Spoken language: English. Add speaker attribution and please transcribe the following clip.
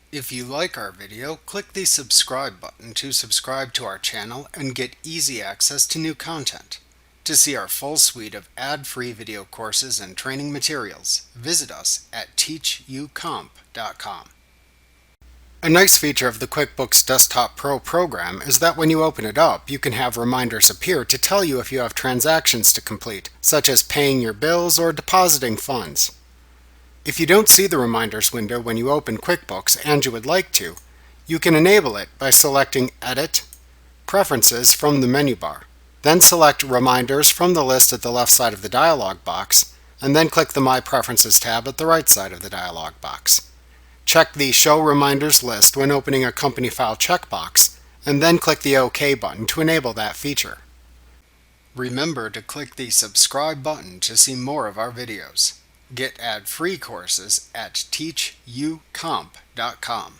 Speaker 1: If you like our video, click the subscribe button to subscribe to our channel and get easy access to new content. To see our full suite of ad-free video courses and training materials, visit us at teachucomp.com. A nice feature of the QuickBooks Desktop Pro program is that when you open it up, you can have reminders appear to tell you if you have transactions to complete, such as paying your bills or depositing funds. If you don't see the reminders window when you open QuickBooks and you would like to, you can enable it by selecting Edit, Preferences from the menu bar. Then select Reminders from the list at the left side of the dialog box, and then click the My Preferences tab at the right side of the dialog box. Check the Show Reminders list when opening a company file checkbox, and then click the OK button to enable that feature. Remember to click the subscribe button to see more of our videos. Get ad-free courses at teachucomp.com.